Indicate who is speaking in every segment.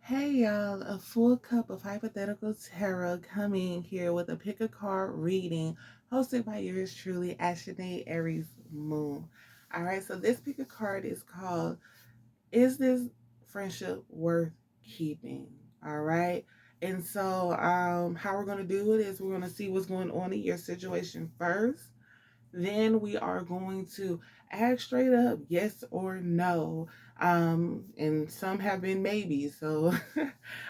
Speaker 1: Hey y'all, a full cup of hypothetical tarot coming here with a pick a card reading hosted by yours truly, ASHANAE Aries Moon. All right, so this pick a card is called Is This Friendship Worth Keeping? All right. And so how we're gonna do it is we're gonna see what's going on in your situation first. Then we are going to ask straight up yes or no. And some have been maybe, so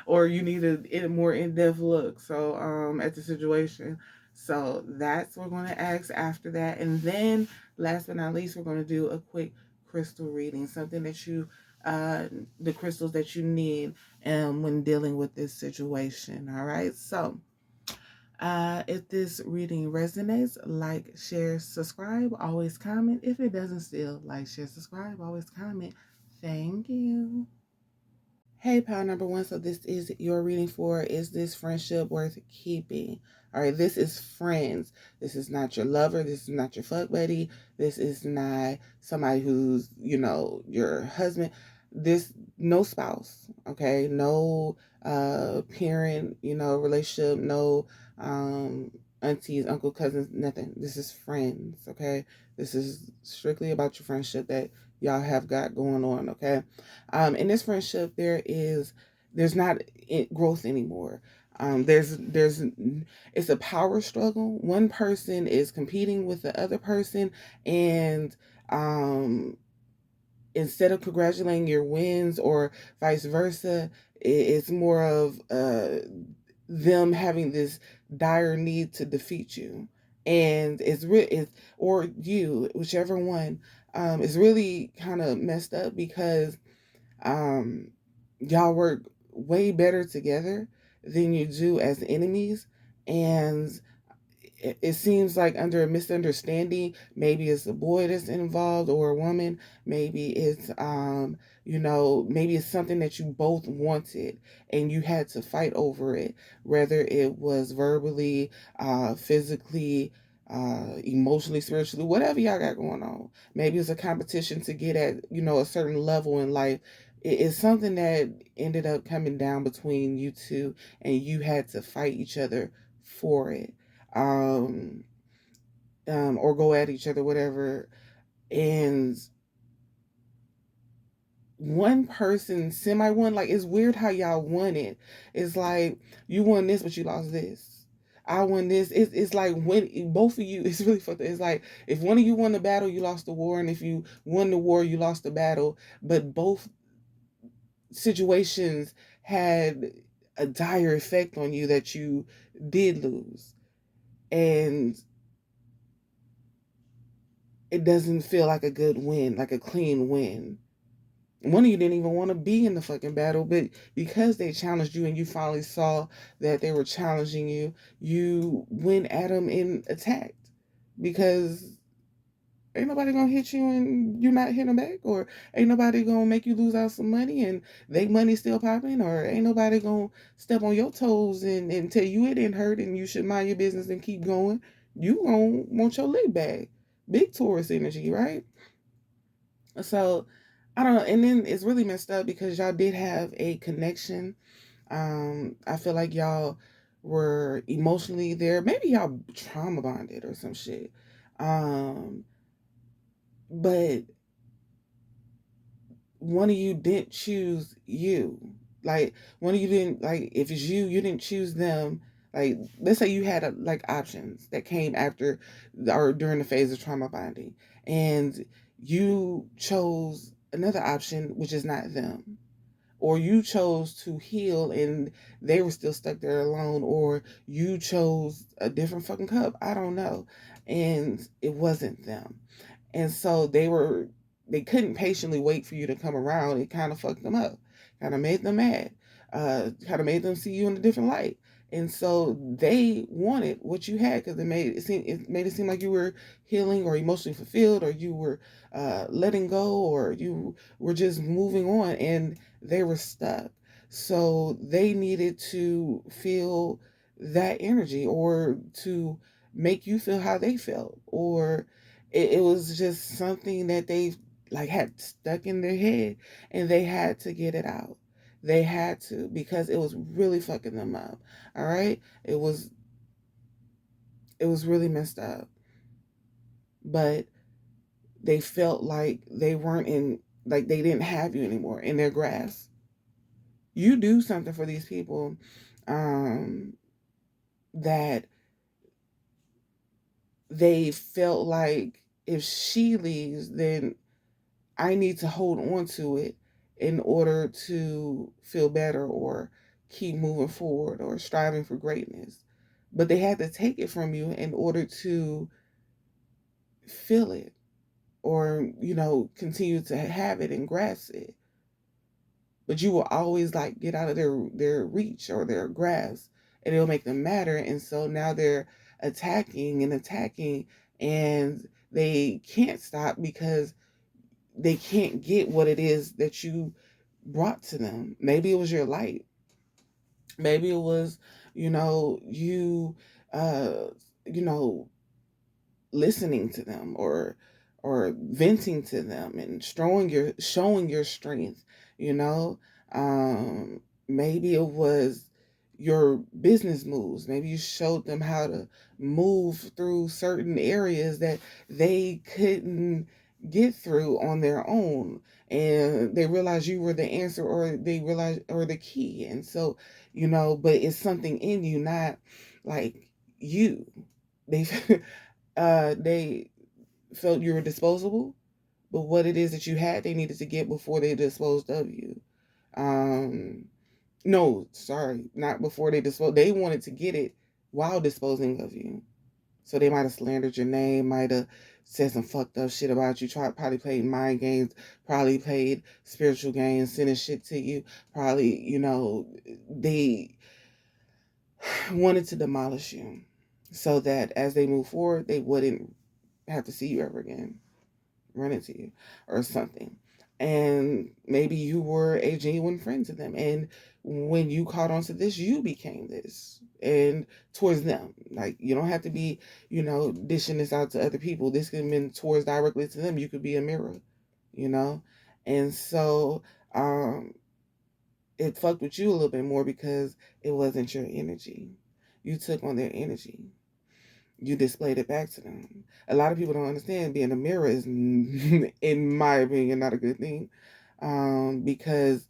Speaker 1: or you need a more in-depth look at the situation. So that's what we're going to ask after that. And then last but not least, we're going to do a quick crystal reading, something that you the crystals that you need when dealing with this situation. All right. So if this reading resonates, like, share, subscribe, always comment. If it doesn't still, like, share, subscribe, always comment. Thank you. Hey, pal number one. So this is your reading for Is This Friendship Worth Keeping? All right, this is friends. This is not your lover. This is not your fuck buddy. This is not somebody who's, your husband. No spouse, okay? No parent, relationship, no aunties, uncle, cousins, nothing. This is friends, okay? This is strictly about your friendship that y'all have got going on, okay? In this friendship, there's not growth anymore. It's a power struggle. One person is competing with the other person, and instead of congratulating your wins or vice versa, it's more of them having this dire need to defeat you, and or you, whichever one, is really kind of messed up because um, y'all work way better together than you do as enemies. And it seems like under a misunderstanding, maybe it's a boy that's involved or a woman, maybe it's maybe it's something that you both wanted and you had to fight over it, whether it was verbally, physically, emotionally, spiritually, whatever y'all got going on. Maybe it's a competition to get at a certain level in life. It's something that ended up coming down between you two, and you had to fight each other for it, um, or go at each other, whatever. And one person semi won. Like, it's weird how y'all won it. It's like you won this, but you lost this. I won this. It's like when both of you. It's really fucked. It's like if one of you won the battle, you lost the war, and if you won the war, you lost the battle. But both situations had a dire effect on you that you did lose, and it doesn't feel like a good win, like a clean win. One of you didn't even want to be in the fucking battle, but because they challenged you and you finally saw that they were challenging you, you went at them and attacked. Because ain't nobody gonna hit you and you not hitting them back, or ain't nobody gonna make you lose out some money and they money still popping, or ain't nobody gonna step on your toes and tell you it didn't hurt and you should mind your business and keep going. You gonna want your leg back. Big Taurus energy, right? So I don't know. And then it's really messed up because y'all did have a connection. I feel like y'all were emotionally there. Maybe y'all trauma bonded or some shit. But one of you didn't choose you. Like one of you didn't, like, if it's you, you didn't choose them. Like, let's say you had like options that came after or during the phase of trauma bonding, and you chose another option, which is not them. Or you chose to heal and they were still stuck there alone, or you chose a different fucking cup. I don't know. And it wasn't them. And so they couldn't patiently wait for you to come around. It kind of fucked them up, kind of made them mad, kind of made them see you in a different light. And so they wanted what you had because it made it seem like you were healing or emotionally fulfilled, or you were letting go, or you were just moving on, and they were stuck. So they needed to feel that energy, or to make you feel how they felt, or it was just something that they like had stuck in their head and they had to get it out. They had to, because it was really fucking them up. All right? It was really messed up. But they felt like they weren't in, like they didn't have you anymore in their grasp. You do something for these people that they felt like if she leaves, then I need to hold on to it in order to feel better or keep moving forward or striving for greatness. But they had to take it from you in order to feel it or, continue to have it and grasp it. But you will always like get out of their reach or their grasp, and it'll make them matter. And so now they're attacking and attacking, and they can't stop because they can't get what it is that you brought to them. Maybe it was your light. Maybe it was, you, uh, you know, listening to them or venting to them and showing your strength, you know. Maybe it was your business moves. Maybe you showed them how to move through certain areas that they couldn't get through on their own, and they realized you were the answer, or they realized, or the key. And so, but it's something in you, not like you. They they felt you were disposable, but what it is that you had, they needed to get before they disposed of you. Um, no, sorry, not before they disposed. They wanted to get it while disposing of you. So they might have slandered your name, might have said some fucked up shit about you, probably played mind games, probably played spiritual games, sending shit to you. Probably, they wanted to demolish you so that as they move forward, they wouldn't have to see you ever again, run into you or something. And maybe you were a genuine friend to them. And when you caught on to this, you became this. And towards them. Like, you don't have to be, dishing this out to other people. This could have been towards directly to them. You could be a mirror, you know? And so it fucked with you a little bit more because it wasn't your energy. You took on their energy. You displayed it back to them. A lot of people don't understand being a mirror is, in my opinion, not a good thing. Because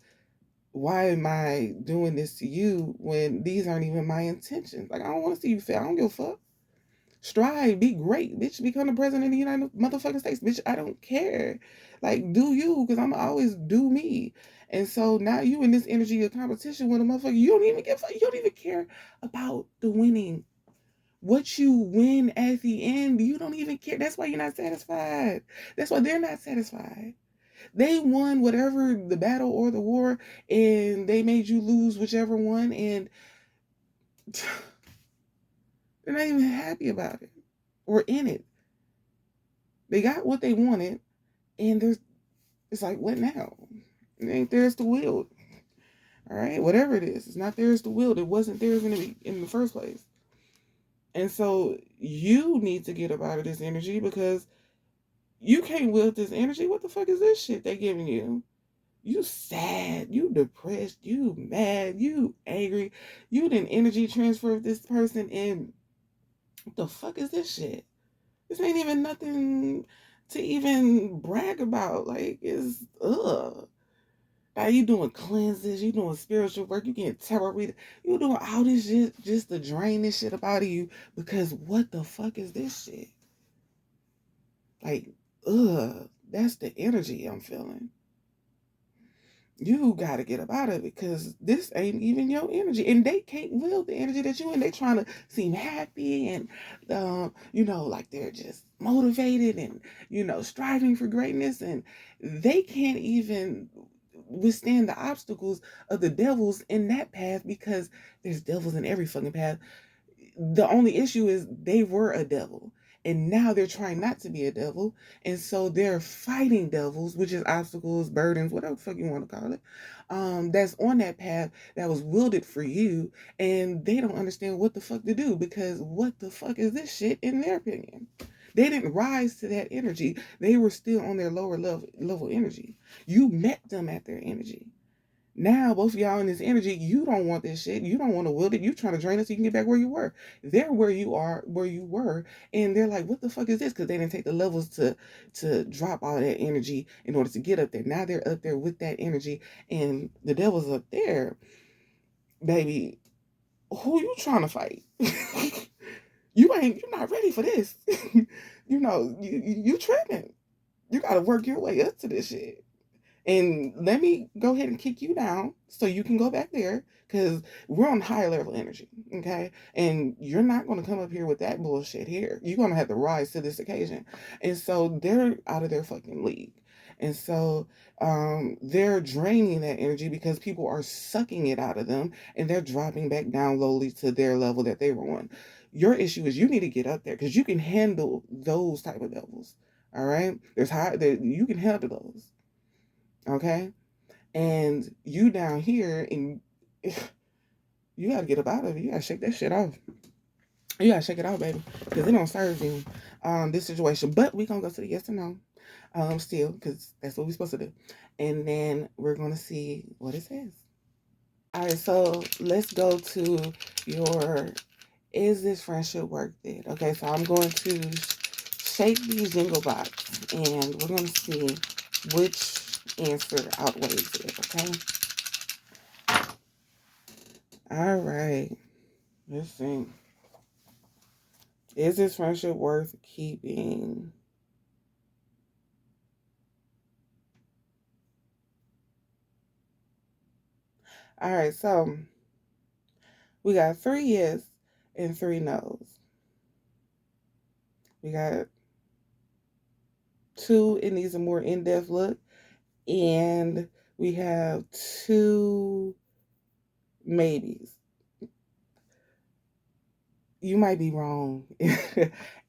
Speaker 1: why am I doing this to you when these aren't even my intentions? Like, I don't want to see you fail. I don't give a fuck. Strive, be great, bitch. Become the president of the United motherfucking States, bitch. I don't care. Like, do you, because I'm always do me. And so now you in this energy of competition with a motherfucker. You don't even you don't even care about the winning. What you win at the end, you don't even care. That's why you're not satisfied. That's why they're not satisfied. They won whatever the battle or the war, and they made you lose whichever one, and they're not even happy about it or in it. They got what they wanted, and it's like, what now? It ain't theirs to wield. All right, whatever it is, it's not theirs to wield. It wasn't theirs in the first place. And so you need to get up out of this energy because you can't wield this energy. What the fuck is this shit they giving you? You sad, you depressed, you mad, you angry. You didn't energy transfer with this person, and what the fuck is this shit? This ain't even nothing to even brag about. Like, it's Like, you doing cleanses, you doing spiritual work, you getting tarot reading, you doing all this shit just to drain this shit up out of you because what the fuck is this shit? Like, that's the energy I'm feeling. You gotta get up out of it because this ain't even your energy, and they can't wield the energy that you in. They trying to seem happy and, like they're just motivated and striving for greatness, and they can't even withstand the obstacles of the devils in that path because there's devils in every fucking path. The only issue is they were a devil and now they're trying not to be a devil, and so they're fighting devils, which is obstacles, burdens, whatever the fuck you want to call it, that's on that path that was wielded for you, and they don't understand what the fuck to do because what the fuck is this shit in their opinion. They didn't rise to that energy. They were still on their lower level energy. You met them at their energy. Now both of y'all in this energy, you don't want this shit. You don't want to wield it. You trying to drain it so you can get back where you were. They're where you are, where you were, and they're like, "What the fuck is this?" Because they didn't take the levels to drop all that energy in order to get up there. Now they're up there with that energy, and the devil's up there, baby. Who you trying to fight? You're not ready for this. You tripping. You gotta work your way up to this shit. And let me go ahead and kick you down so you can go back there because we're on high level energy, okay? And you're not going to come up here with that bullshit here. You're going to have to rise to this occasion. And so they're out of their fucking league. And so they're draining that energy because people are sucking it out of them and they're dropping back down lowly to their level that they were on. Your issue is you need to get up there because you can handle those type of levels. All right? You can handle those. Okay? And you down here, and you gotta get up out of it. You gotta shake that shit off. You gotta shake it off, baby, because it don't serve you. This situation. But we gonna go to the yes or no. Still, because that's what we're supposed to do. And then we're gonna see what it says. All right, so let's go to your is this friendship worth it? Okay, so I'm going to shake these jingle box and we're going to see which answer outweighs it, okay? All right, let's see. Is this friendship worth keeping? All right, so we got 3 yes and 3 no's. We got 2, it needs a more in-depth look, and we have 2 maybes. You might be wrong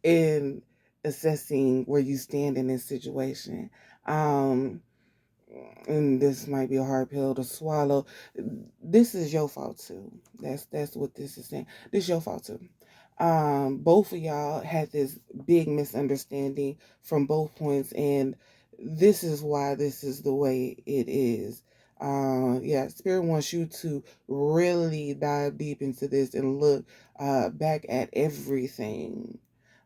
Speaker 1: in assessing where you stand in this situation. And this might be a hard pill to swallow. This is your fault too. That's what this is saying. This is your fault too. Both of y'all had this big misunderstanding from both points, and this is why this is the way it is. Yeah, Spirit wants you to really dive deep into this and look back at everything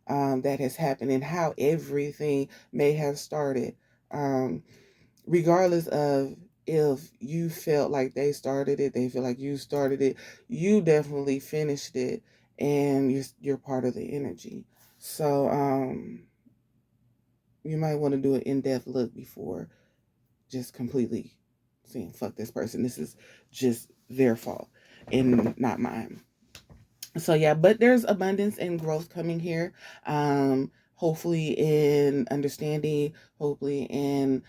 Speaker 1: that has happened and how everything may have started. Regardless of if you felt like they started it, they feel like you started it, you definitely finished it, and you're part of the energy. So you might want to do an in-depth look before just completely saying fuck this person. This is just their fault and not mine. So yeah, but there's abundance and growth coming here. Hopefully in understanding, hopefully in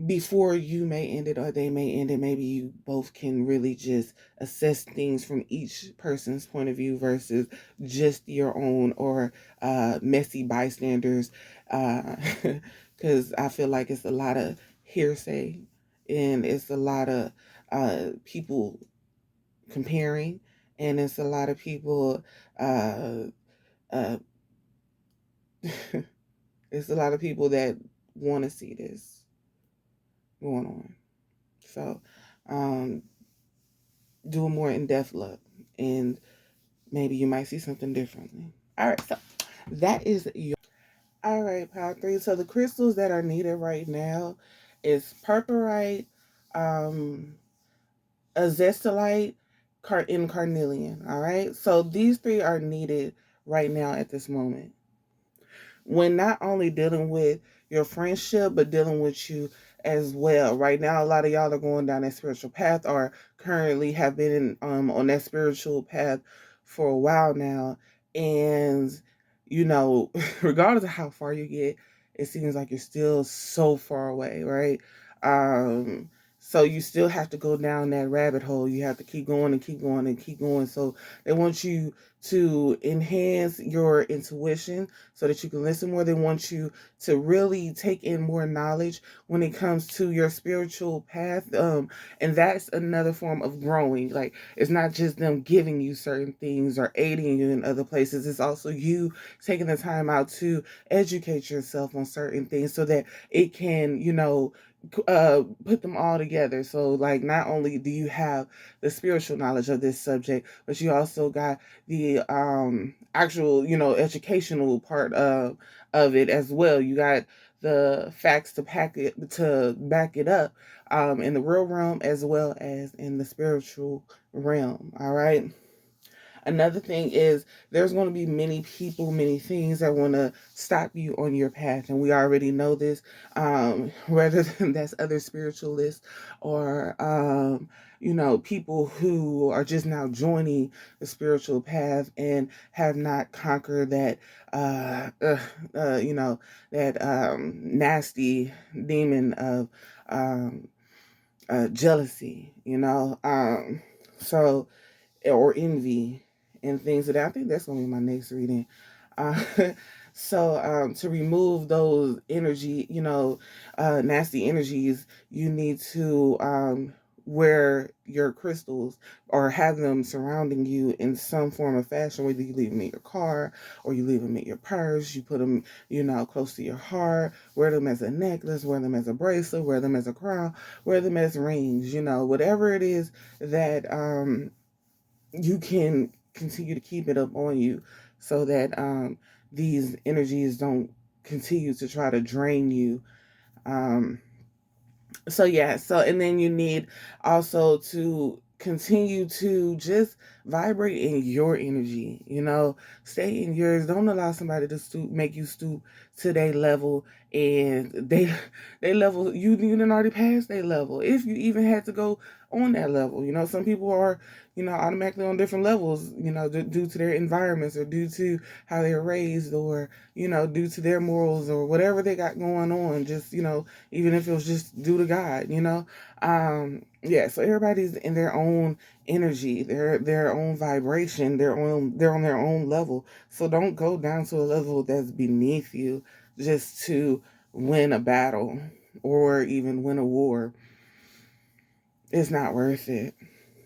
Speaker 1: before you may end it or they may end it, maybe you both can really just assess things from each person's point of view versus just your own or messy bystanders. Because I feel like it's a lot of hearsay and it's a lot of people comparing, and it's a lot of people uh, uh, it's a lot of people that want to see this going on. So do a more in-depth look and maybe you might see something differently. All right, so that is your all right, Power 3. So the crystals that are needed right now is purpurite, azestolite, and carnelian. All right, so these 3 are needed right now at this moment when not only dealing with your friendship but dealing with you as well. Right now a lot of y'all are going down that spiritual path or currently have been on that spiritual path for a while now, and regardless of how far you get, it seems like you're still so far away, right? So you still have to go down that rabbit hole. You have to keep going and keep going and keep going. So they want you to enhance your intuition so that you can listen more. They want you to really take in more knowledge when it comes to your spiritual path. And that's another form of growing. Like, it's not just them giving you certain things or aiding you in other places. It's also you taking the time out to educate yourself on certain things so that it can, put them all together. So like, not only do you have the spiritual knowledge of this subject, but you also got the actual, educational part of it as well. You got the facts to back it up, in the real realm as well as in the spiritual realm. All right. Another thing is, there's going to be many people, many things that want to stop you on your path. And we already know this, whether that's other spiritualists or, people who are just now joining the spiritual path and have not conquered that, that nasty demon of um, jealousy, so, or envy and things of that. I think that's gonna be my next reading. Uh, to remove those energy, nasty energies, you need to wear your crystals or have them surrounding you in some form of fashion, whether you leave them in your car or you leave them in your purse, you put them, close to your heart, wear them as a necklace, wear them as a bracelet, wear them as a crown, wear them as rings, whatever it is that you can continue to keep it up on you, so that these energies don't continue to try to drain you. Um, and then you need also to continue to just vibrate in your energy, stay in yours. Don't allow somebody to make you stoop to their level, and they level, you didn't already pass their level, if you even had to go on that level. Some people are, automatically on different levels, due to their environments, or due to how they're raised, or due to their morals, or whatever they got going on, just, even if it was just due to God, yeah, so everybody's in their own energy, their own vibration, they're on their own level. So don't go down to a level that's beneath you just to win a battle or even win a war. It's not worth it.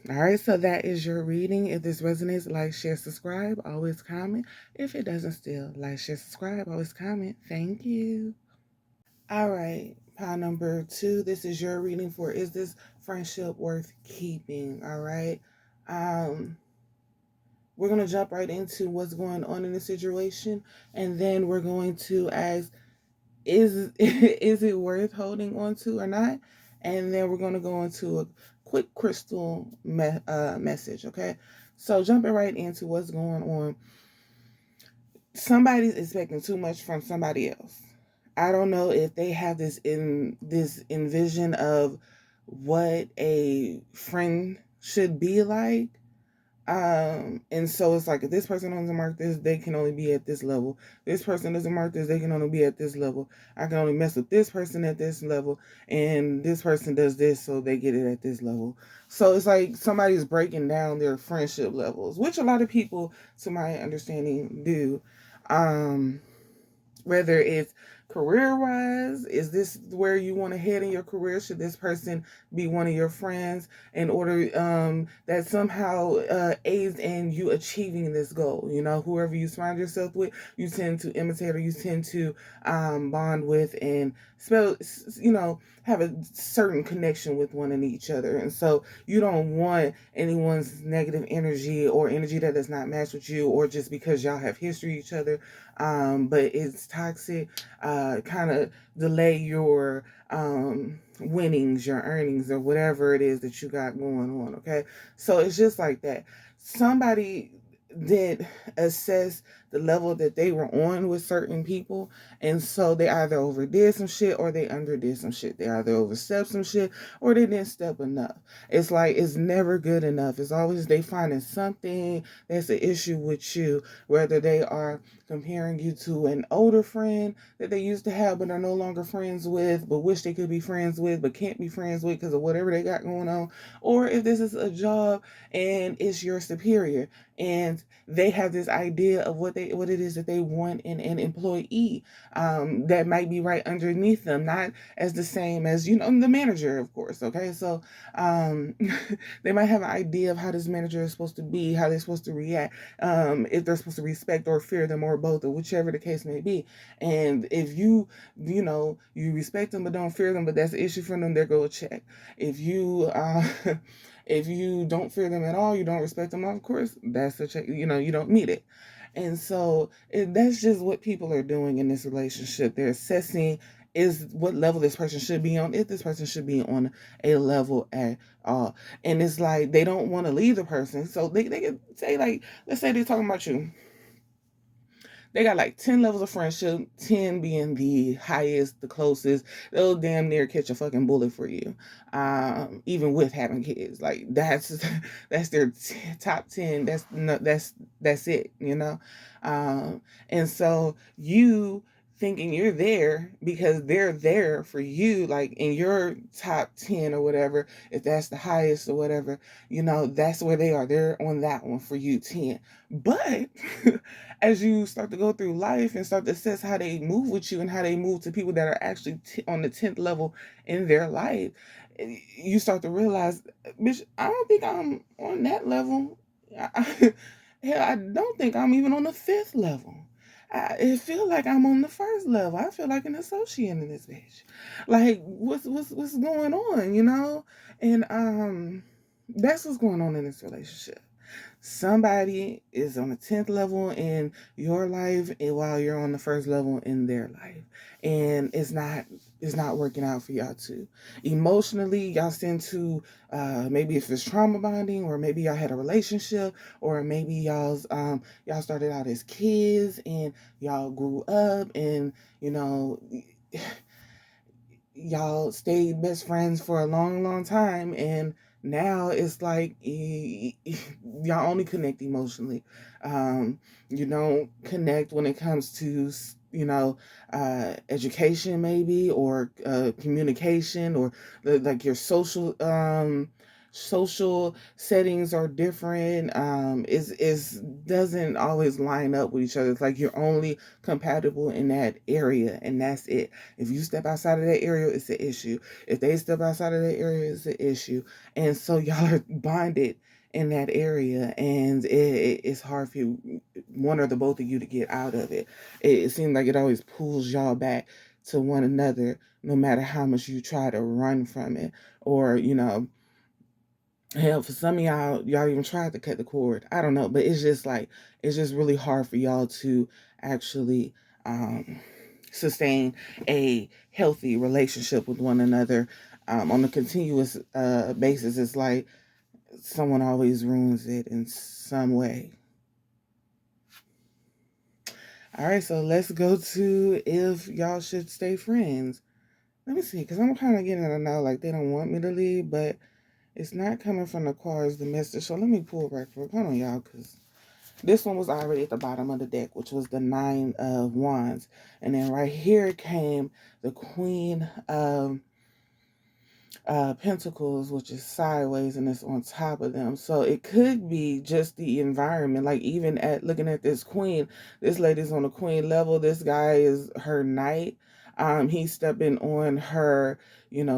Speaker 1: All right, so that is your reading. If this resonates, like, share, subscribe, always comment. If it doesn't, still like, share, subscribe, always comment. Thank you. All right, pile number 2. This is your reading for, is this friendship worth keeping? All right. We're going to jump right into what's going on in the situation, and then we're going to ask, is is it worth holding on to or not? And then we're going to go into a quick crystal message, okay? So jumping right into what's going on. Somebody's expecting too much from somebody else. I don't know if they have this envision of what a friend should be like. And so it's like, if this person doesn't mark this, they can only be at this level. This person doesn't mark this, they can only be at this level. I can only mess with this person at this level, and this person does this, so they get it at this level. So it's like somebody's breaking down their friendship levels, which a lot of people, to my understanding, do. Whether it's career-wise, is this where you want to head in your career? Should this person be one of your friends in order that somehow aids in you achieving this goal? Whoever you surround yourself with, you tend to imitate, or you tend to bond with, and have a certain connection with one and each other. And so you don't want anyone's negative energy, or energy that does not match with you, or just because y'all have history with each other, but it's toxic, kind of delay your winnings, your earnings, or whatever it is that you got going on. Okay, so it's just like that. Somebody did assess the level that they were on with certain people, and so they either overdid some shit or they underdid some shit. They either overstepped some shit or they didn't step enough. It's like, it's never good enough. It's always they finding something that's an issue with you, whether they are comparing you to an older friend that they used to have but are no longer friends with, but wish they could be friends with but can't be friends with because of whatever they got going on, or if this is a job and it's your superior and they have this idea of what it is that they want in an employee, that might be right underneath them, not as the same as, the manager, of course. Okay, so um, they might have an idea of how this manager is supposed to be, how they're supposed to react, if they're supposed to respect or fear them, or both, or whichever the case may be. And if you respect them but don't fear them, but that's an issue for them, there go a check. If you if you don't fear them at all, you don't respect them, of course, that's a check. You don't need it. And so that's just what people are doing in this relationship. They're assessing is what level this person should be on, if this person should be on a level at all. And it's like they don't want to leave the person. So they can say, like, let's say they're talking about you. They got like 10 levels of friendship, 10 being the highest, the closest. They'll damn near catch a fucking bullet for you, even with having kids. Like, that's their top 10. That's it, and so you thinking you're there because they're there for you, like in your top 10 or whatever, if that's the highest or whatever, that's where they are. They're on that one for you, 10. But as you start to go through life and start to assess how they move with you and how they move to people that are actually on the 10th level in their life, you start to realize, bitch, I don't think I'm on that level. Hell, I don't think I'm even on the 5th level. It feel like I'm on the 1st level. I feel like an associate in this bitch. Like, what's going on, And that's what's going on in this relationship. Somebody is on the 10th level in your life, and while you're on the 1st level in their life, and it's not working out for y'all too. Emotionally, y'all tend to, maybe if it's trauma bonding, or maybe y'all had a relationship, or maybe y'all started out as kids and y'all grew up, and y'all stayed best friends for a long, long time, and now it's like y'all only connect emotionally. You don't connect when it comes to education, maybe, or communication, or like your social settings are different. Is doesn't always line up with each other. It's like you're only compatible in that area, and that's it. If you step outside of that area, it's an issue. If they step outside of that area, it's an issue. And so y'all are bonded in that area, and it's hard for you, one or the both of you, to get out of it. It seems like it always pulls y'all back to one another, no matter how much you try to run from it, or hell, for some of y'all even tried to cut the cord. I don't know, but it's just like, it's just really hard for y'all to actually sustain a healthy relationship with one another on a continuous basis. It's like someone always ruins it in some way. All right, so let's go to if y'all should stay friends. Let me see, because I'm kind of getting to know, like, they don't want me to leave, but it's not coming from the cards, the message. So let me pull right quick. Hold on, y'all, because this one was already at the bottom of the deck, which was the 9 of Wands. And then right here came the Queen of Pentacles, which is sideways, and it's on top of them. So it could be just the environment. Like, even at looking at this queen, this lady's on the queen level. This guy is her knight. He's stepping on her,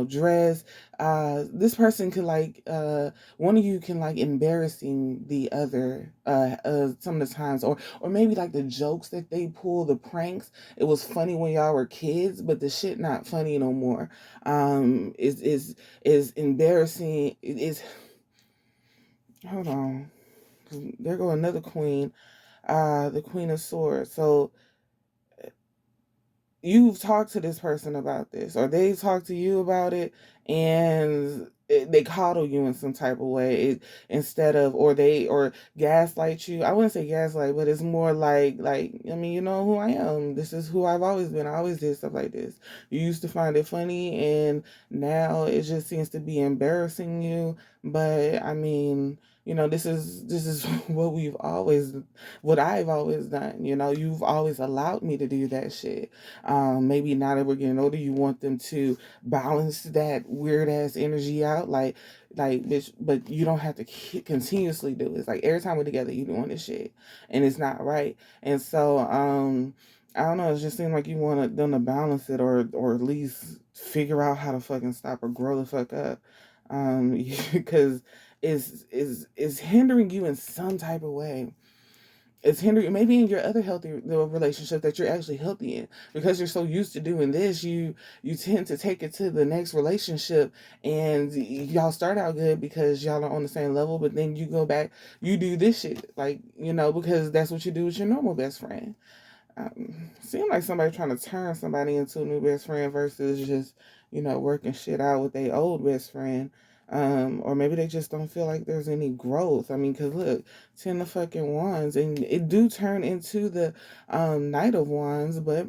Speaker 1: dress. This person could, like, one of you can, like, embarrassing the other some of the times, or maybe like the jokes that they pull, the pranks. It was funny when y'all were kids, but the shit not funny no more. Is embarrassing. It is. Hold on, there go another queen, the Queen of Swords. So you've talked to this person about this, or they talked to you about it, and they coddle you in some type of way, instead of, or gaslight you. I wouldn't say gaslight, but it's more like, I mean, you know who I am. This is who I've always been. I always did stuff like this. You used to find it funny, and now it just seems to be embarrassing you. But I mean, You know, this is what I've always done. You know, you've always allowed me to do that shit. Maybe now that we're getting older, you want them to balance that weird ass energy out, like bitch. But you don't have to continuously do it. It's like every time we're together, you doing this shit, and it's not right. And so, I don't know. It just seems like you want them to balance it, or at least figure out how to fucking stop or grow the fuck up. Because is hindering you in some type of way. It's hindering maybe in your other healthy relationship that you're actually healthy in, because you're so used to doing this. You tend to take it to the next relationship, and y'all start out good because y'all are on the same level, but then you go back, you do this shit, like, you know, because that's what you do with your normal best friend. Seem like somebody trying to turn somebody into a new best friend versus just, you know, working shit out with their old best friend. Or maybe they just don't feel like there's any growth. I mean, cause look, 10 of fucking wands, and it do turn into the Knight of Wands, but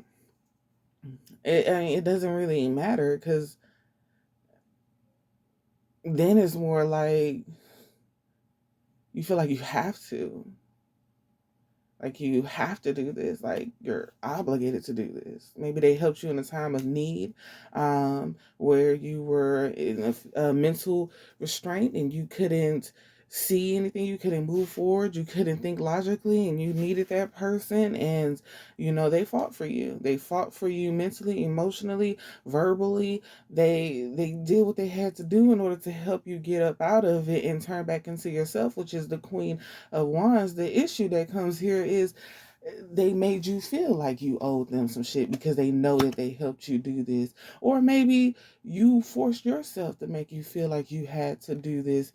Speaker 1: I mean, it doesn't really matter, cause then it's more like you feel like you have to. Like, you have to do this. Like, you're obligated to do this. Maybe they helped you in a time of need, where you were in a mental restraint and you couldn't see anything, you couldn't move forward, you couldn't think logically, and you needed that person. And, you know, they fought for you. They fought for you mentally, emotionally, verbally. They did what they had to do in order to help you get up out of it and turn back into yourself, which is the Queen of Wands. The issue that comes here is they made you feel like you owed them some shit because they know that they helped you do this. Or maybe you forced yourself to make you feel like you had to do this,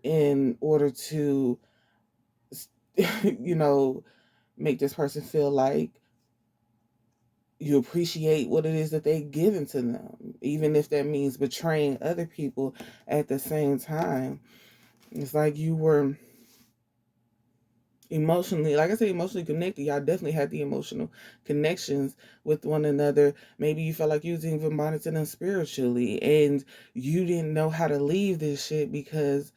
Speaker 1: in order to, you know, make this person feel like you appreciate what it is that they've given to them, even if that means betraying other people at the same time. It's like you were emotionally, like I said, emotionally connected. Y'all definitely had the emotional connections with one another. Maybe you felt like you was even bonded to them spiritually, and you didn't know how to leave this shit because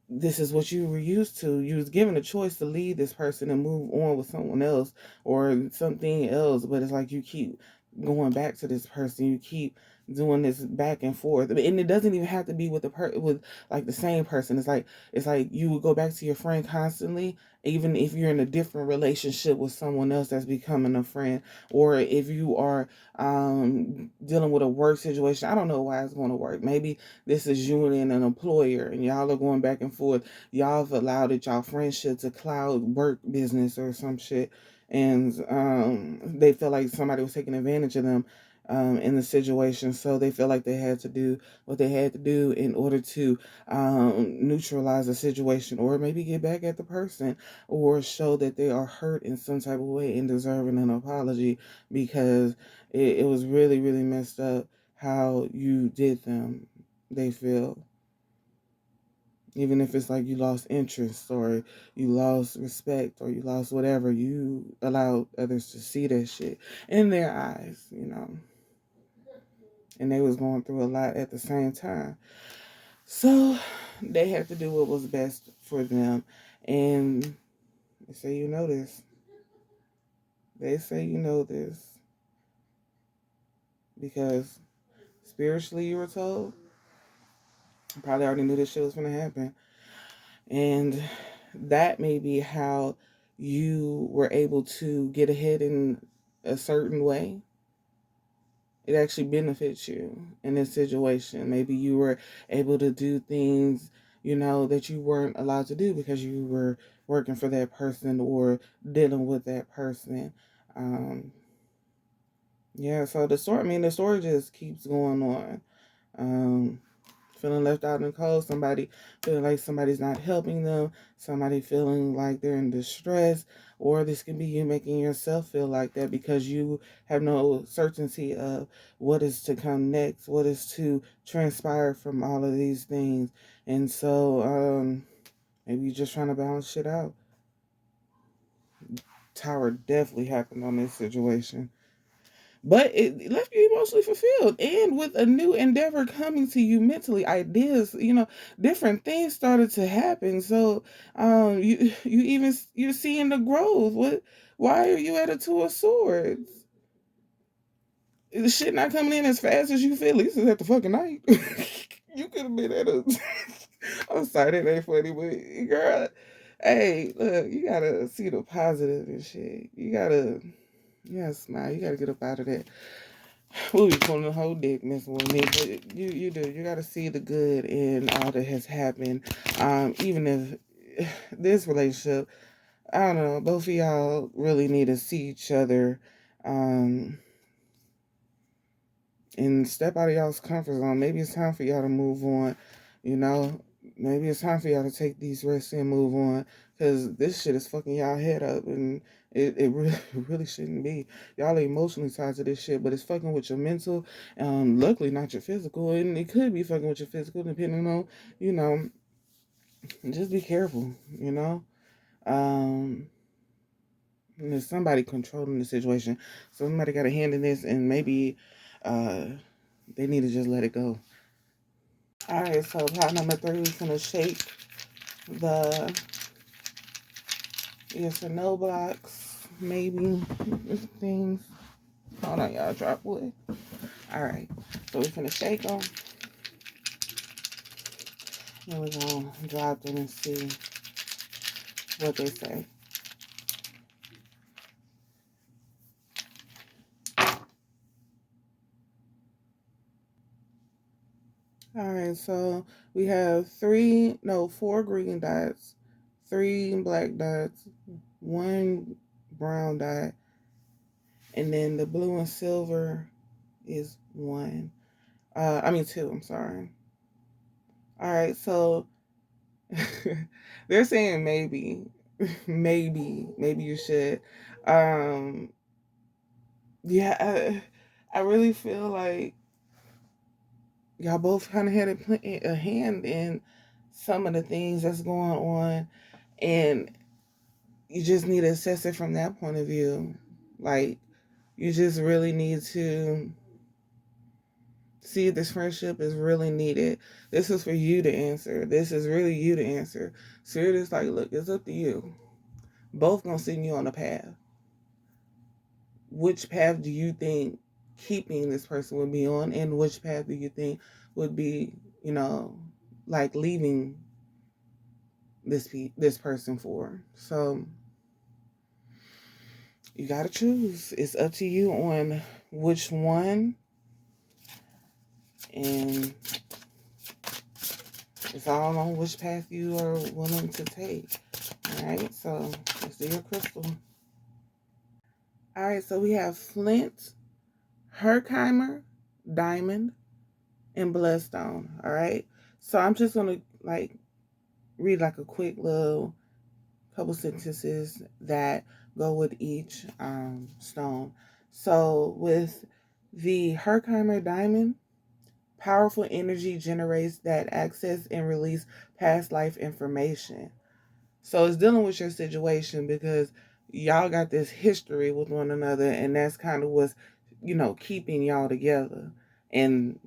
Speaker 1: this is what you were used to. You was given a choice to leave this person and move on with someone else or something else, but it's like you keep going back to this person. You keep doing this back and forth, and it doesn't even have to be with with like the same person. It's like you would go back to your friend constantly, even if you're in a different relationship with someone else that's becoming a friend, or if you are dealing with a work situation. I don't know why it's going to work. Maybe this is you and an employer, and y'all are going back and forth. Y'all have allowed it, y'all friendship to cloud work business or some shit, and they feel like somebody was taking advantage of them in the situation. So they feel like they had to do what they had to do in order to neutralize the situation, or maybe get back at the person, or show that they are hurt in some type of way and deserving an apology, because it was really, really messed up how you did them. They feel, even if it's like you lost interest, or you lost respect, or you lost whatever, you allowed others to see that shit in their eyes, you know. And they was going through a lot at the same time. So they had to do what was best for them. And they say you know this. They say you know this because spiritually you were told. You probably already knew this shit was gonna happen. And that may be how you were able to get ahead in a certain way. It actually benefits you in this situation. Maybe you were able to do things, you know, that you weren't allowed to do because you were working for that person or dealing with that person. Um, yeah, so the story just keeps going on. Um, Feeling left out in the cold, somebody feeling like somebody's not helping them, somebody feeling like they're in distress, or this can be you making yourself feel like that because you have no certainty of what is to come next, what is to transpire from all of these things. And so maybe you're just trying to balance shit out. Tower definitely happened on this situation. but it left you emotionally fulfilled and with a new endeavor coming to you mentally, ideas, different things started to happen. So you're seeing the growth. Why are you at a two of swords? The shit not coming in as fast as you feel. At least it's at the fucking night. You could have been at a I'm sorry, that ain't funny, but girl, hey, look, you gotta see the positive and shit. You gotta smile. You gotta get up out of that. We'll be pulling the whole dick messing with me, but you do. You gotta see the good in all that has happened. Even if this relationship, I don't know, both of y'all really need to see each other, and step out of y'all's comfort zone. Maybe it's time for y'all to move on. You know, maybe it's time for y'all to take these risks and move on, because this shit is fucking y'all head up, and it really, really shouldn't be. Y'all are emotionally tied to this shit, but it's fucking with your mental. Luckily, not your physical, and it could be fucking with your physical, depending on, you know, just be careful. Um, there's somebody controlling the situation. Somebody got a hand in this, and maybe they need to just let it go. All right, so pile number 3, we're gonna shake the yes or no blocks, maybe things. Hold on, y'all, drop wood. All right, so we're gonna shake them, and we're gonna drop them and see what they say. All right, so we have 4 green dots, 3 black dots, 1 brown dot, and then the blue and silver is 1. 2, I'm sorry. All right, so they're saying maybe, maybe you should. Um, yeah, I really feel like y'all both kind of had a hand in some of the things that's going on, and you just need to assess it from that point of view. Like, you just really need to see if this friendship is really needed. This is for you to answer. This is really you to answer. Spirit is like, look, it's up to you. Both gonna send you on a path. Which path do you think keeping this person would be on, and which path do you think would be, like leaving this person for? So you gotta choose. It's up to you on which one, and it's all on which path you are willing to take. All right, so let's do your crystal. All right, so we have Flint, Herkimer, Diamond, and Bloodstone. All right, so I'm just gonna read like a quick little couple sentences that go with each stone. So with the Herkimer Diamond, powerful energy generates that access and release past life information. So it's dealing with your situation because y'all got this history with one another, and that's kind of what's, keeping y'all together. And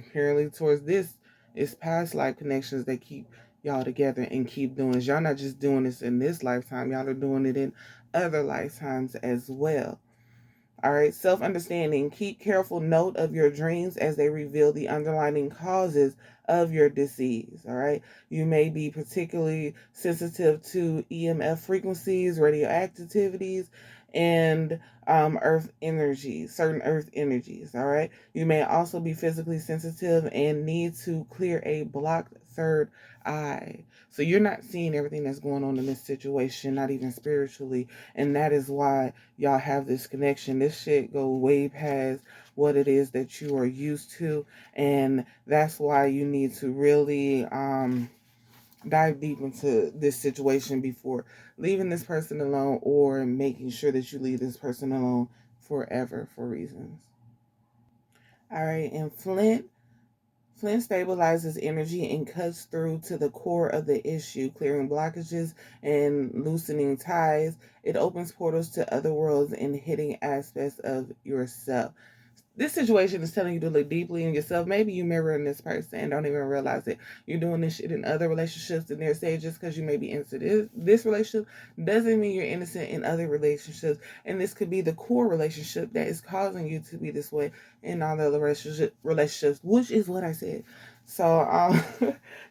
Speaker 1: apparently, towards this, it's past life connections that keep y'all together and keep doing this. Y'all not just doing this in this lifetime, y'all are doing it in other lifetimes as well. All right, self understanding. Keep careful note of your dreams as they reveal the underlying causes of your disease. All right, you may be particularly sensitive to EMF frequencies, radioactivities, and earth energies, certain earth energies. All right, you may also be physically sensitive and need to clear a blocked third eye. So you're not seeing everything that's going on in this situation, not even spiritually, and that is why y'all have this connection. This shit go way past what it is that you are used to, and that's why you need to really dive deep into this situation before leaving this person alone, or making sure that you leave this person alone forever for reasons. All right, and Flint, Flint stabilizes energy and cuts through to the core of the issue, clearing blockages and loosening ties. It opens portals to other worlds and hidden aspects of yourself. This situation is telling you to look deeply in yourself. Maybe you mirroring this person and don't even realize it. You're doing this shit in other relationships, and they're saying just because you may be into this relationship doesn't mean you're innocent in other relationships. And this could be the core relationship that is causing you to be this way in all the other relationships, which is what I said. So,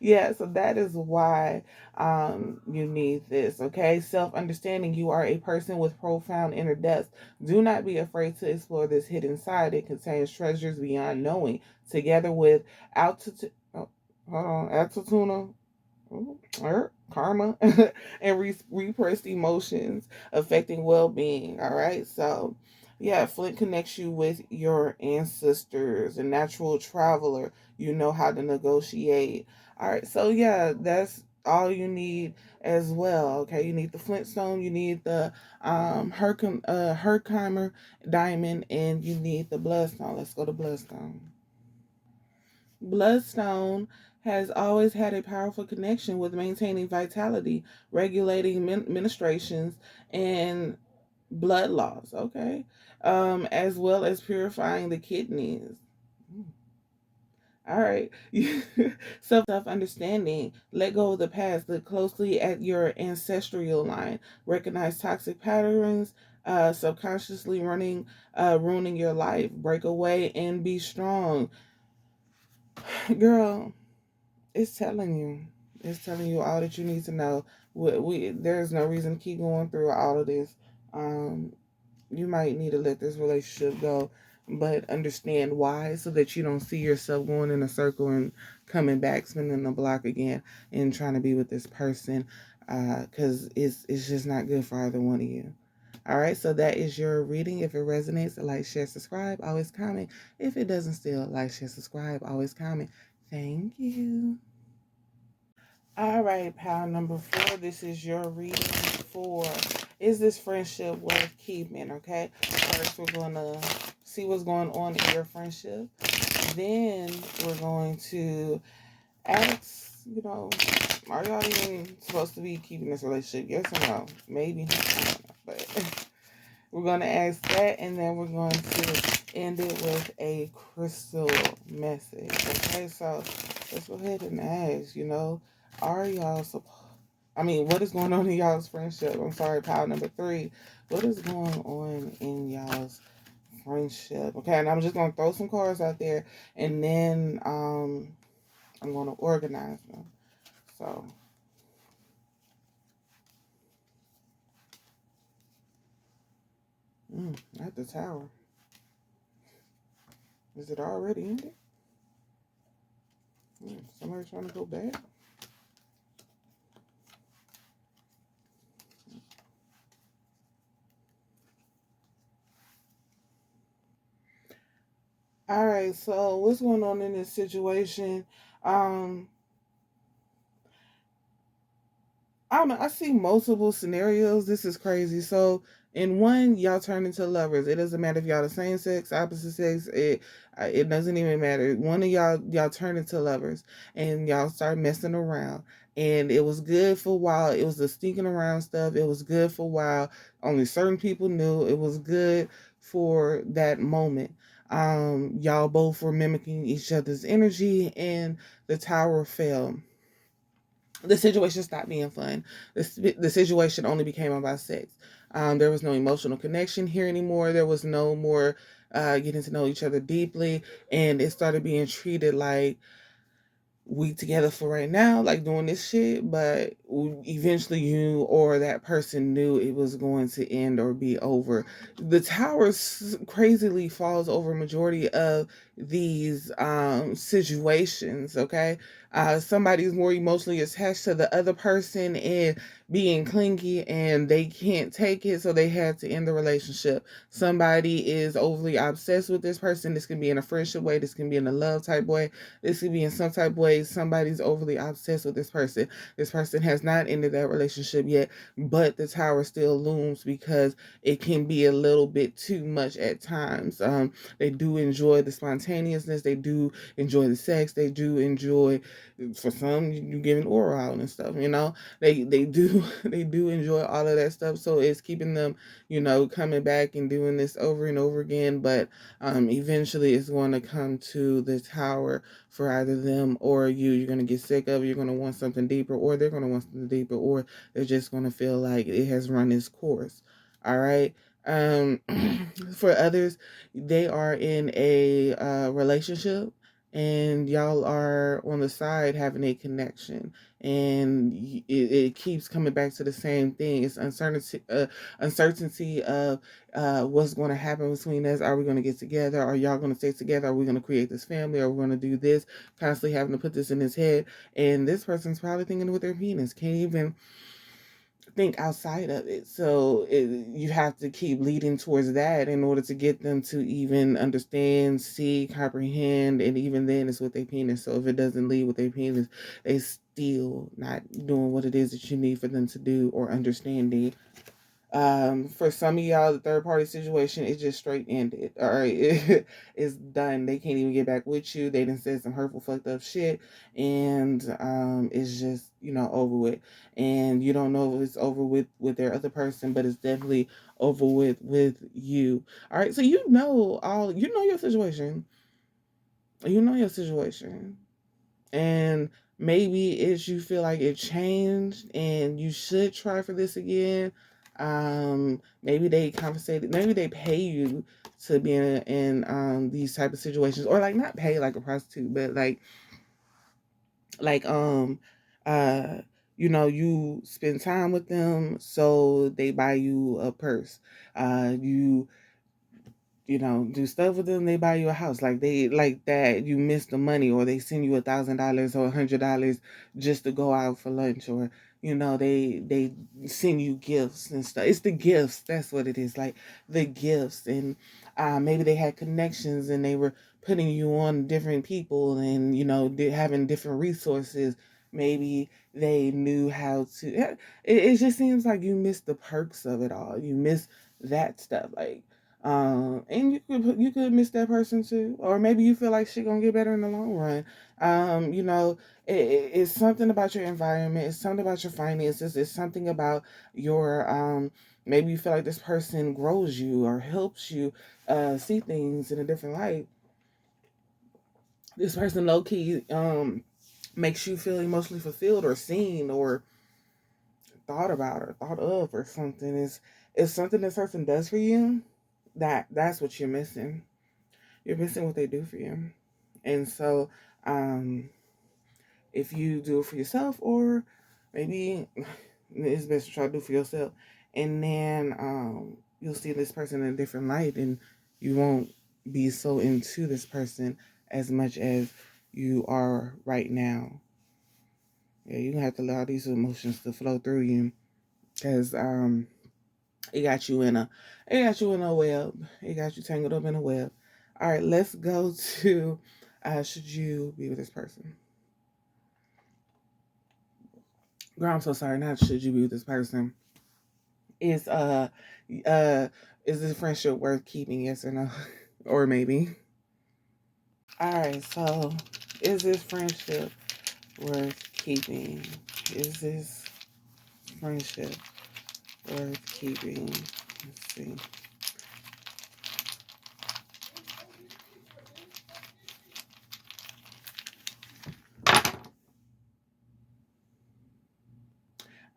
Speaker 1: yeah, so that is why you need this, okay? Self understanding. You are a person with profound inner depth. Do not be afraid to explore this hidden side. It contains treasures beyond knowing. Together with altitude, oh, hold on, altitudinal, karma, and repressed emotions affecting well-being. All right, so yeah, Flint connects you with your ancestors, a natural traveler. You know how to negotiate. All right, so yeah, that's all you need as well. Okay, you need the Flintstone, you need the Herkimer diamond, and you need the bloodstone. Let's go to bloodstone. Bloodstone has always had a powerful connection with maintaining vitality, regulating ministrations, and blood loss, okay? As well as purifying the kidneys. All right. Self understanding. Let go of the past. Look closely at your ancestral line. Recognize toxic patterns, subconsciously ruining your life. Break away and be strong. Girl, it's telling you. It's telling you all that you need to know. There's no reason to keep going through all of this. Um, you might need to let this relationship go, but understand why, so that you don't see yourself going in a circle and coming back, spinning the block again, and trying to be with this person, because it's just not good for either one of you. All right, so that is your reading. If it resonates, like, share, subscribe, always comment. If it doesn't still, like, share, subscribe, always comment. Thank you. All right, pal number 4. This is your reading for, is this friendship worth keeping? Okay, first we're going to see what's going on in your friendship. Then we're going to ask, are y'all even supposed to be keeping this relationship? Yes or no? Maybe. I don't know, but we're going to ask that, and then we're going to end it with a crystal message. Okay, so let's go ahead and ask, are y'all what is going on in y'all's friendship? I'm sorry, pile number 3. What is going on in y'all's friendship? Okay, and I'm just going to throw some cards out there, and then I'm going to organize them. So, at the Tower. Is it already ended? Somebody trying to go back? All right, so what's going on in this situation? I don't know. I see multiple scenarios. This is crazy. So, in one, y'all turn into lovers. It doesn't matter if y'all the same sex, opposite sex. It doesn't even matter. One of y'all turn into lovers, and y'all start messing around. And it was good for a while. It was the sneaking around stuff. It was good for a while. Only certain people knew. It was good for that moment. Y'all both were mimicking each other's energy, and the tower fell. The situation stopped being fun. The situation only became about sex. There was no emotional connection here anymore. There was no more getting to know each other deeply, and it started being treated like we together for right now, like doing this shit, but eventually you or that person knew it was going to end or be over. The tower crazily falls over a majority of these situations, okay? Somebody's more emotionally attached to the other person and being clingy, and they can't take it, so they had to end the relationship. Somebody is overly obsessed with this person. This can be in a friendship way, this can be in a love type way, this could be in some type of way. Somebody's overly obsessed with this person. This person has not ended that relationship yet, but the tower still looms because it can be a little bit too much at times. They do enjoy the spontaneity spontaneousness. They do enjoy the sex. They do enjoy, for some, you giving oral out and stuff. They do they do enjoy all of that stuff. So it's keeping them, coming back and doing this over and over again. But eventually, it's going to come to the tower for either them or you. You're going to get sick of it. You're going to want something deeper, or they're going to want something deeper, or they're just going to feel like it has run its course. All right. Um, for others, they are in a relationship, and y'all are on the side having a connection, and it keeps coming back to the same thing. It's uncertainty of what's going to happen between us. Are we going to get together? Are y'all going to stay together? Are we going to create this family? Are we going to do this? Constantly having to put this in his head, and this person's probably thinking with their penis. Can't even think outside of it. So you have to keep leading towards that in order to get them to even understand, see, comprehend, and even then it's with their penis. So if it doesn't lead with their penis, they still not doing what it is that you need for them to do or understanding. For some of y'all, the third party situation is just straight ended. All right, it's done. They can't even get back with you. They done said some hurtful, fucked up shit, and it's just over with. And you don't know if it's over with their other person, but it's definitely over with you. All right, so you know your situation. You know your situation. And maybe it's you feel like it changed and you should try for this again. Maybe they compensated, maybe they pay you to be in these type of situations, or like not pay like a prostitute, but like uh you spend time with them, so they buy you a purse. You do stuff with them, they buy you a house. Like they like that you miss the money, or they send you $1,000 or $100 just to go out for lunch, or they send you gifts and stuff. It's the gifts, that's what it is, like the gifts. And maybe they had connections and they were putting you on different people, and having different resources. Maybe they knew how to. It just seems like you miss the perks of it all. You miss that stuff, like. And you could miss that person too, or maybe you feel like shit gonna get better in the long run. It's something about your environment. It's something about your finances. It's something about your Maybe you feel like this person grows you or helps you see things in a different light. This person low key makes you feel emotionally fulfilled or seen or thought about or thought of or something. Is something this person does for you, that's what you're missing. You're missing what they do for you. And so if you do it for yourself, or maybe it's best to try to do it for yourself, and then you'll see this person in a different light, and you won't be so into this person as much as you are right now. Yeah, you have to allow these emotions to flow through you, because it got you in a web. It got you tangled up in a web. All right, let's go to should you be with this person? Girl, I'm so sorry. Not should you be with this person. Is is this friendship worth keeping? Yes or no? Or maybe. All right, so is this friendship worth keeping? Is this friendship worth keeping? Let's see.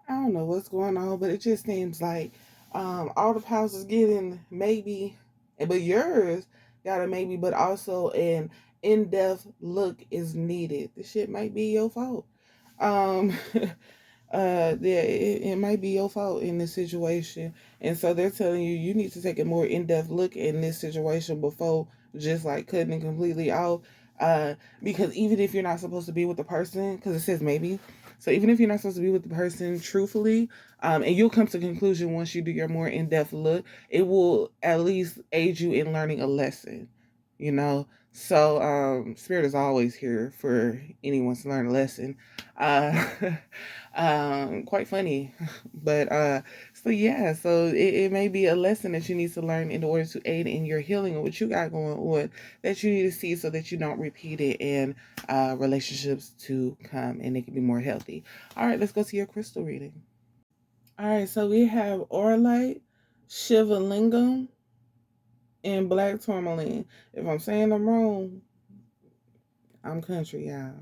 Speaker 1: I don't know what's going on, but it just seems like all the houses getting maybe, but yours got a maybe, but also an in-depth look is needed. This shit might be your fault. Um, yeah, it might be your fault in this situation, and so they're telling you you need to take a more in-depth look in this situation before just like cutting it completely off. Because even if you're not supposed to be with the person, because it says maybe, so even if you're not supposed to be with the person truthfully, and you'll come to the conclusion once you do your more in-depth look, it will at least aid you in learning a lesson. you know. So spirit is always here for anyone to learn a lesson. uh Quite funny. But so yeah, so it may be a lesson that you need to learn in order to aid in your healing or what you got going on, that you need to see so that you don't repeat it in relationships to come, and it can be more healthy. All right, let's go to your crystal reading. All right, so we have Orlite, Shiva Lingam, and Black Tourmaline. If I'm saying them wrong, I'm country, y'all.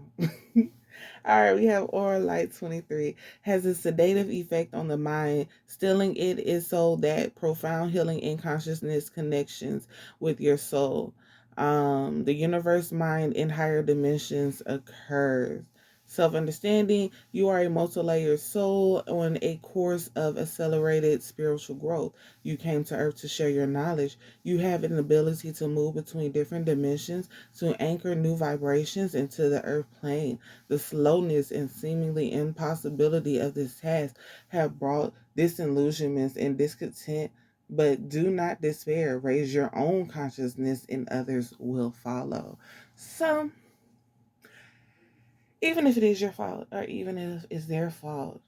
Speaker 1: All right, we have Aura Light 23. Has a sedative effect on the mind. Stilling it is so that profound healing in consciousness connections with your soul. The universe mind in higher dimensions occurs. Self-understanding, you are a multi-layered soul on a course of accelerated spiritual growth. You came to Earth to share your knowledge. You have an ability to move between different dimensions, to anchor new vibrations into the earth plane. The slowness and seemingly impossibility of this task have brought disillusionments and discontent, but do not despair. Raise your own consciousness and others will follow. So, even if it is your fault or even if it's their fault,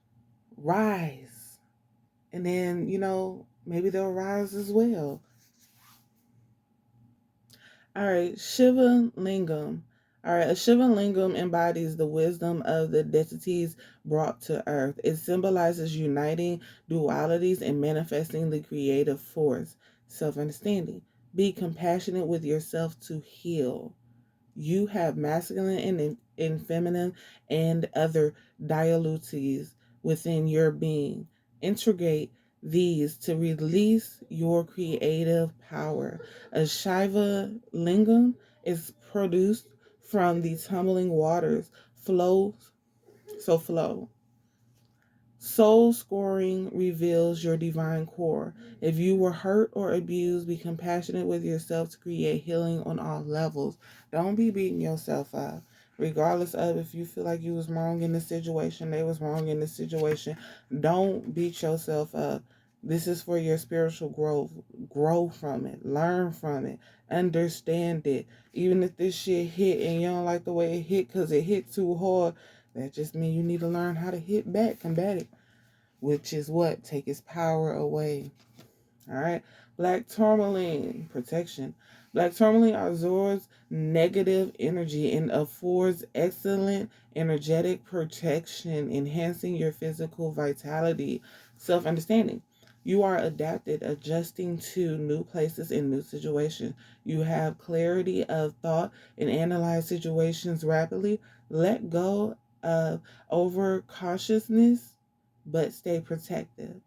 Speaker 1: rise. And then, maybe they'll rise as well. All right, Shiva Lingam. All right, a Shiva Lingam embodies the wisdom of the deities brought to earth. It symbolizes uniting dualities and manifesting the creative force. Self-understanding. Be compassionate with yourself to heal. You have masculine and feminine and other dualities within your being. Integrate these to release your creative power. A Shiva Lingam is produced from the tumbling waters. Flow. Soul scoring reveals your divine core. If you were hurt or abused, be compassionate with yourself to create healing on all levels. Don't be beating yourself up. Regardless of if you feel like you was wrong in the situation, they was wrong in the situation. Don't beat yourself up. This is for your spiritual growth. Grow from it. Learn from it. Understand it. Even if this shit hit and you don't like the way it hit because it hit too hard, that just means you need to learn how to hit back, combat it, which is what? Take its power away. All right. Black tourmaline, protection. Black tourmaline absorbs negative energy and affords excellent energetic protection, enhancing your physical vitality. Self-understanding. You are adapted, adjusting to new places and new situations. You have clarity of thought and analyze situations rapidly. Let go of overcautiousness, but stay protective.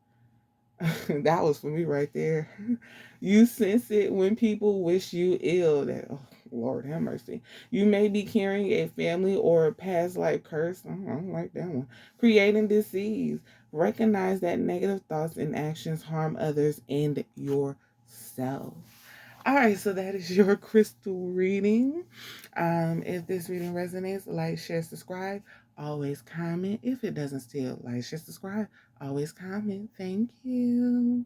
Speaker 1: That was for me right there. You sense it when people wish you ill. That, oh, Lord have mercy. You may be carrying a family or a past life curse. I don't like that one. Creating disease. Recognize that negative thoughts and actions harm others and yourself. All right, so that is your crystal reading. If this reading resonates, like, share, subscribe. Always comment. If it doesn't still, like, share, subscribe. Always comment. Thank you.